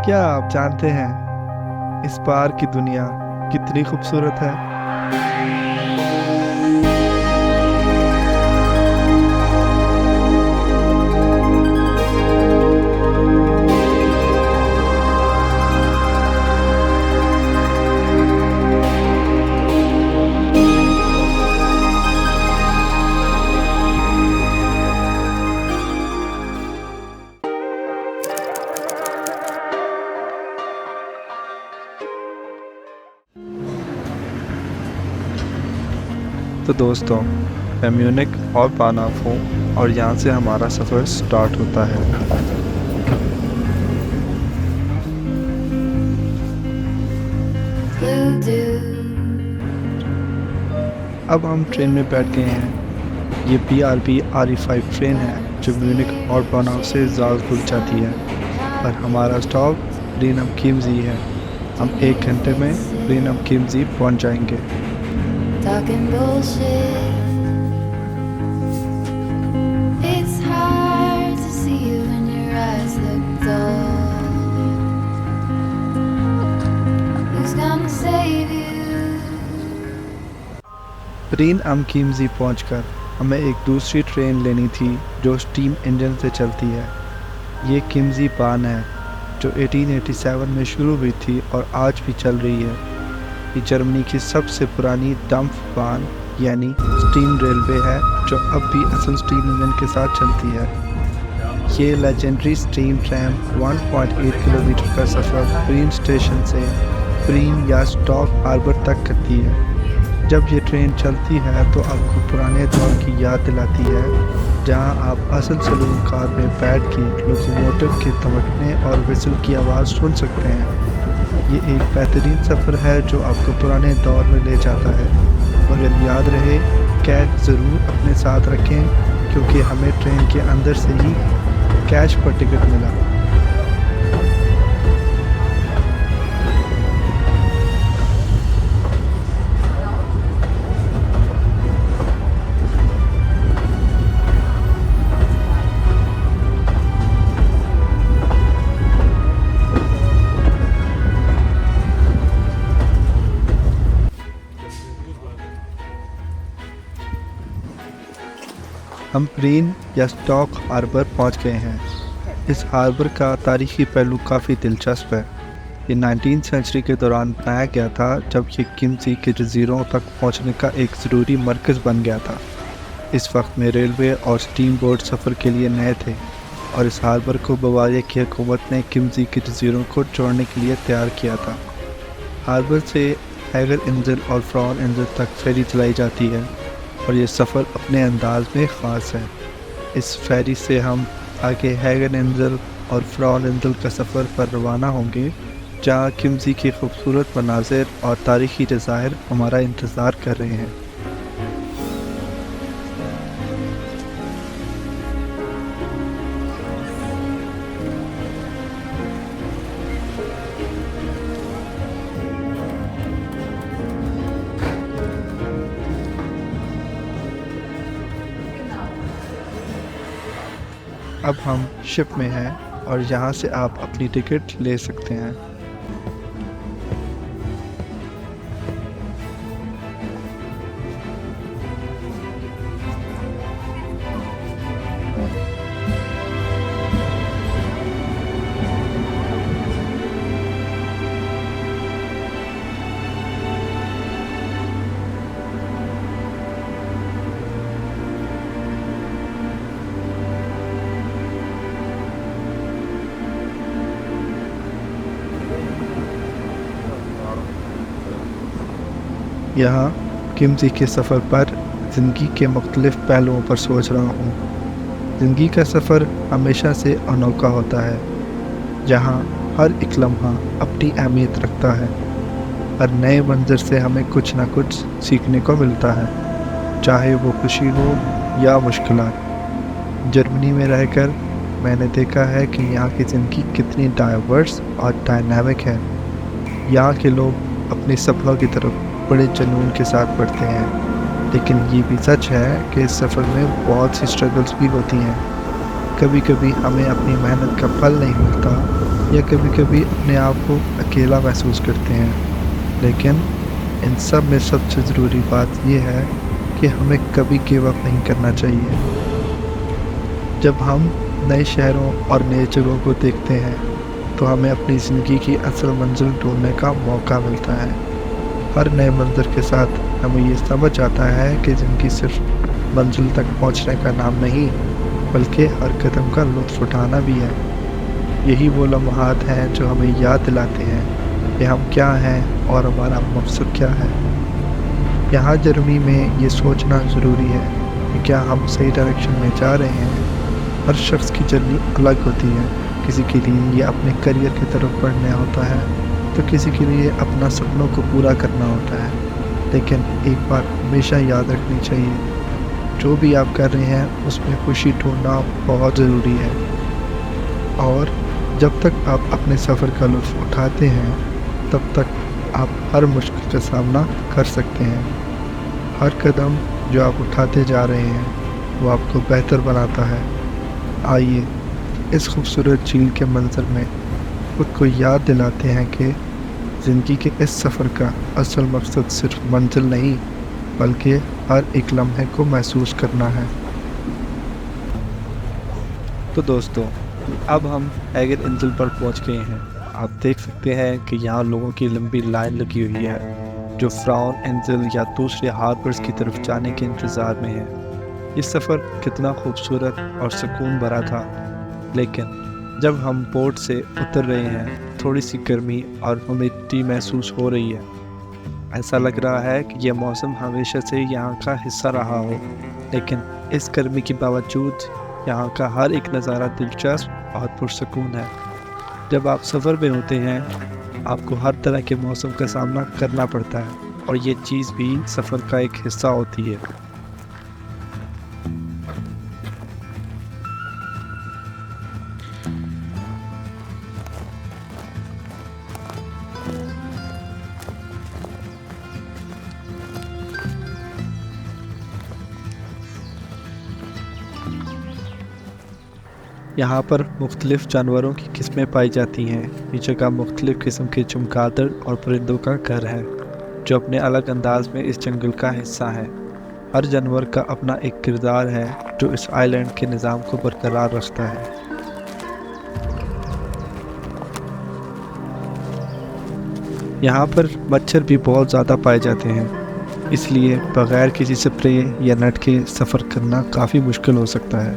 क्या आप जानते हैं इस पार की दुनिया कितनी खूबसूरत है? तो दोस्तों, मैं म्यूनिख और बानाफ हूँ और यहाँ से हमारा सफ़र स्टार्ट होता है। अब हम ट्रेन में बैठ गए हैं। ये BRB RE5 ट्रेन है जो म्यूनिख और बानाफ से ज़ाल्ज़बुर्ग जाती है और हमारा स्टॉप ब्रेनम चिमज़ी है। हम 1 घंटे में ब्रेनम चिमज़ी पहुँच जाएंगे। Talking bullshit. It's hard to see you when your eyes look dull. Who's gonna save you? ब्रेनम चिमज़ी पहुंचकर हमें एक दूसरी ट्रेन लेनी थी जो स्टीम इंजन से चलती है। ये चिमज़ी बान है जो 1887 में शुरू हुई थी और आज भी चल रही है। ये जर्मनी की सबसे पुरानी डंप बान यानी स्टीम रेलवे है जो अब भी असल स्टीम इंजन के साथ चलती है। ये लेजेंडरी स्टीम ट्रैम 1.8 किलोमीटर का सफ़र ब्रेन स्टेशन से ब्रेन या स्टॉक हार्बर तक करती है। जब ये ट्रेन चलती है तो आपको पुराने दौर की याद दिलाती है, जहां आप असल सलून कार में बैठ के लोकोमोटिव के धमकने और विसल की आवाज़ सुन सकते हैं। ये एक बेहतरीन सफ़र है जो आपको पुराने दौर में ले जाता है। मगर याद रहे, कैश ज़रूर अपने साथ रखें क्योंकि हमें ट्रेन के अंदर से ही कैश पर टिकट मिला। हम ब्रेन या स्टॉक हार्बर पहुंच गए हैं। इस हार्बर का तारीखी पहलू काफ़ी दिलचस्प है। ये 19वीं सेंचुरी के दौरान बनाया गया था जब ये चिमज़ी के जजीरों तक पहुंचने का एक ज़रूरी मरकज़ बन गया था। इस वक्त में रेलवे और स्टीम बोट सफ़र के लिए नए थे और इस हार्बर को बवारिया की हुकूमत ने चिमज़ी के जजीरों को जोड़ने के लिए तैयार किया था। हार्बर से हैगर इंजल और फ्रॉन इंजल तक फेरी चलाई जाती है और ये सफ़र अपने अंदाज में ख़ास है। इस फेरी से हम आगे हैगन इंजल और फ्रॉन इंजल का सफ़र पर रवाना होंगे, जहाँ चिमज़ी के खूबसूरत मनाज़िर और तारीख़ी जज़ायर हमारा इंतज़ार कर रहे हैं। अब हम शिप में हैं और यहाँ से आप अपनी टिकट ले सकते हैं। यहाँ चिमज़ी के सफ़र पर ज़िंदगी के मुख्तलिफ़ पहलुओं पर सोच रहा हूँ। ज़िंदगी का सफ़र हमेशा से अनोखा होता है, जहाँ हर एक लम्हा अपनी अहमियत रखता है। हर नए मंज़र से हमें कुछ ना कुछ सीखने को मिलता है, चाहे वो खुशी हो या मुश्किलात। जर्मनी में रहकर मैंने देखा है कि यहाँ की ज़िंदगी कितनी डाइवर्स और डायनामिक है। यहाँ के लोग अपने सपनों की तरफ बड़े जुनून के साथ बढ़ते हैं, लेकिन ये भी सच है कि इस सफ़र में बहुत सी स्ट्रगल्स भी होती हैं। कभी कभी हमें अपनी मेहनत का फल नहीं मिलता, या कभी कभी अपने आप को अकेला महसूस करते हैं। लेकिन इन सब में सबसे ज़रूरी बात यह है कि हमें कभी गिव अप नहीं करना चाहिए। जब हम नए शहरों और नए जगहों को देखते हैं तो हमें अपनी ज़िंदगी की असल मंजिल ढूंढने का मौका मिलता है। हर नए मंज़िल के साथ हमें ये समझ आता है कि ज़िंदगी सिर्फ मंजिल तक पहुंचने का नाम नहीं, बल्कि हर कदम का लुत्फ़ उठाना भी है। यही वो लम्हात हैं जो हमें याद दिलाते हैं कि हम क्या हैं और हमारा मकसद क्या है। यहाँ जर्मनी में ये सोचना ज़रूरी है कि क्या हम सही डायरेक्शन में जा रहे हैं। हर शख्स की जर्नी अलग होती है। किसी के लिए ये अपने करियर की तरफ बढ़ना होता है, तो किसी के लिए अपना सपनों को पूरा करना होता है। लेकिन एक बात हमेशा याद रखनी चाहिए, जो भी आप कर रहे हैं उसमें खुशी ढूंढना बहुत ज़रूरी है। और जब तक आप अपने सफ़र का लुत्फ़ उठाते हैं, तब तक आप हर मुश्किल का सामना कर सकते हैं। हर कदम जो आप उठाते जा रहे हैं वो आपको बेहतर बनाता है। आइए इस खूबसूरत झील के मंज़र में खुद को याद दिलाते हैं कि ज़िंदगी के इस सफ़र का असल मकसद सिर्फ मंजिल नहीं, बल्कि हर एक लम्हे को महसूस करना है। तो दोस्तों, अब हम हैगन इंजल पर पहुंच गए हैं। आप देख सकते हैं कि यहाँ लोगों की लंबी लाइन लगी हुई है जो फ्राउन एंजल या दूसरे हार्बर्स की तरफ जाने के इंतज़ार में है। ये सफ़र कितना खूबसूरत और सुकून भरा था, लेकिन जब हम बोट से उतर रहे हैं थोड़ी सी गर्मी और ह्यूमिडिटी महसूस हो रही है। ऐसा लग रहा है कि यह मौसम हमेशा से यहाँ का हिस्सा रहा हो, लेकिन इस गर्मी के बावजूद यहाँ का हर एक नज़ारा दिलचस्प और पुरसकून है। जब आप सफ़र में होते हैं आपको हर तरह के मौसम का सामना करना पड़ता है, और ये चीज़ भी सफ़र का एक हिस्सा होती है। यहाँ पर मुख्तलिफ़ जानवरों की किस्में पाई जाती हैं। ये जगह मुख्तलिफ़ किस्म के चमगादड़ और परिंदों का घर है जो अपने अलग अंदाज में इस जंगल का हिस्सा है। हर जानवर का अपना एक किरदार है जो इस आइलैंड के निज़ाम को बरकरार रखता है। यहाँ पर मच्छर भी बहुत ज़्यादा पाए जाते हैं, इसलिए बग़ैर किसी स्प्रे या नेट के सफ़र करना काफ़ी मुश्किल हो सकता है।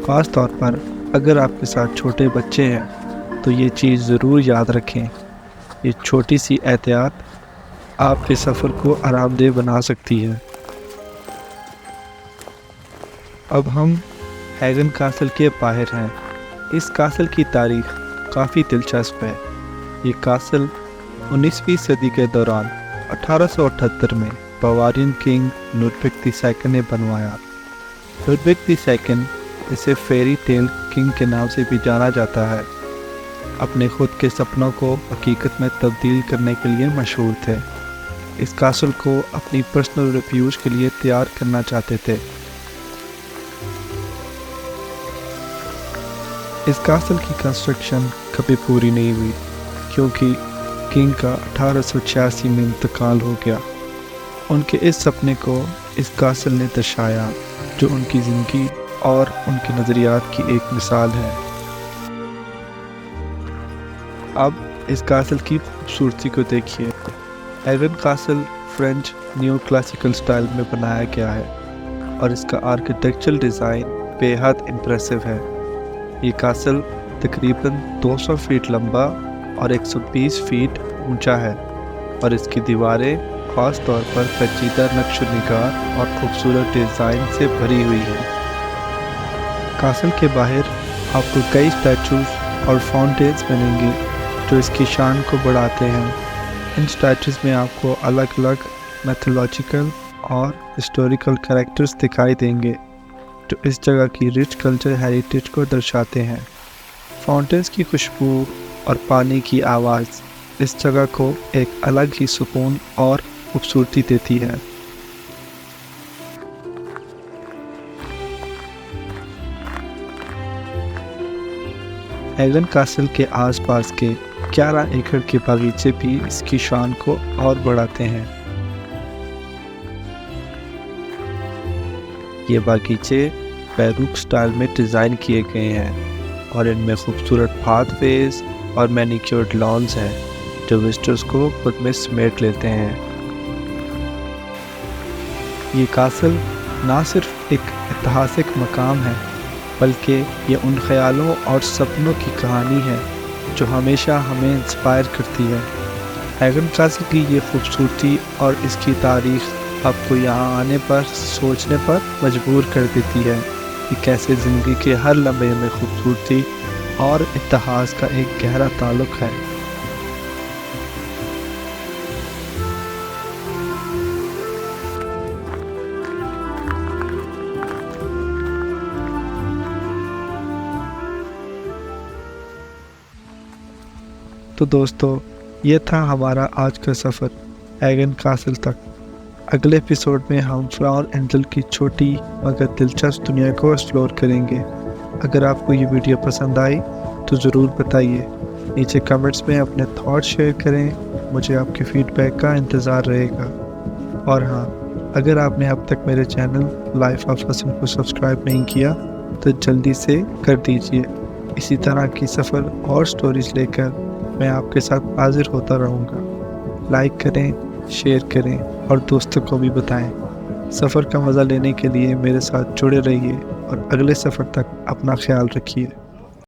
ख़ास तौर पर अगर आपके साथ छोटे बच्चे हैं तो ये चीज़ ज़रूर याद रखें। ये छोटी सी एहतियात आपके सफ़र को आरामदेह बना सकती है। अब हम हैगन कासल के बाहर हैं। इस कासल की तारीख़ काफ़ी दिलचस्प है। ये कासल 19वीं सदी के दौरान 1878 में बावारियन किंग लुडविग II ने बनवाया। लुडविग II इसे फेरी टेल किंग के नाम से भी जाना जाता है। अपने खुद के सपनों को हकीकत में तब्दील करने के लिए मशहूर थे। इस कासल को अपनी पर्सनल रिफ्यूज के लिए तैयार करना चाहते थे। इस कासल की कंस्ट्रक्शन कभी पूरी नहीं हुई क्योंकि किंग का 1886 में इंतकाल हो गया। उनके इस सपने को इस कासल ने दर्शाया जो उनकी ज़िंदगी और उनके नज़रियात की एक मिसाल है। अब इस कासल की खूबसूरती को देखिए। Hagen castle French new classical style में बनाया गया है और इसका आर्किटेक्चरल डिज़ाइन बेहद इम्प्रेसिव है। ये कासल तकरीबन 200 फीट लंबा और 120 फीट ऊंचा है और इसकी दीवारें ख़ास तौर पर पेचीदा नक्श-ओ-निगार और खूबसूरत डिज़ाइन से भरी हुई हैं। कासल के बाहर आपको कई स्टैचूज़ और फाउंटेन्स मिलेंगे जो इसकी शान को बढ़ाते हैं। इन स्टैचूज़ में आपको अलग अलग मैथोलॉजिकल और हिस्टोरिकल कैरेक्टर्स दिखाई देंगे जो इस जगह की रिच कल्चर हेरिटेज को दर्शाते हैं। फाउंटेन्स की खुशबू और पानी की आवाज़ इस जगह को एक अलग ही सुकून और खूबसूरती देती है। हैगन कासल के आसपास के 11 एकड़ के बागीचे भी इसकी शान को और बढ़ाते हैं। ये बागीचे बैरूक स्टाइल में डिज़ाइन किए गए हैं और इनमें खूबसूरत पाथवेज और मैनिक्योर्ड लॉन्स हैं जो विजिटर्स को खुद में समेट लेते हैं। ये कासल ना सिर्फ एक ऐतिहासिक मकाम है बल्कि ये उन ख्यालों और सपनों की कहानी है जो हमेशा हमें इंस्पायर करती है। हैगन कासल की ये खूबसूरती और इसकी तारीख़ आपको यहाँ आने पर सोचने पर मजबूर कर देती है कि कैसे ज़िंदगी के हर लम्हे में खूबसूरती और इतिहास का एक गहरा ताल्लुक़ है। तो दोस्तों, ये था हमारा आज का सफ़र हैगन कासल तक। अगले एपिसोड में हम फ्लावर एंजल की छोटी मगर दिलचस्प दुनिया को एक्सप्लोर करेंगे। अगर आपको ये वीडियो पसंद आई तो ज़रूर बताइए। नीचे कमेंट्स में अपने थॉट्स शेयर करें, मुझे आपके फीडबैक का इंतज़ार रहेगा। और हाँ, अगर आपने अब तक मेरे चैनल लाइफ ऑफ हसन को सब्सक्राइब नहीं किया तो जल्दी से कर दीजिए। इसी तरह की सफ़र और स्टोरीज़ लेकर मैं आपके साथ हाजिर होता रहूँगा। लाइक करें, शेयर करें और दोस्तों को भी बताएं। सफ़र का मज़ा लेने के लिए मेरे साथ जुड़े रहिए और अगले सफ़र तक अपना ख्याल रखिए।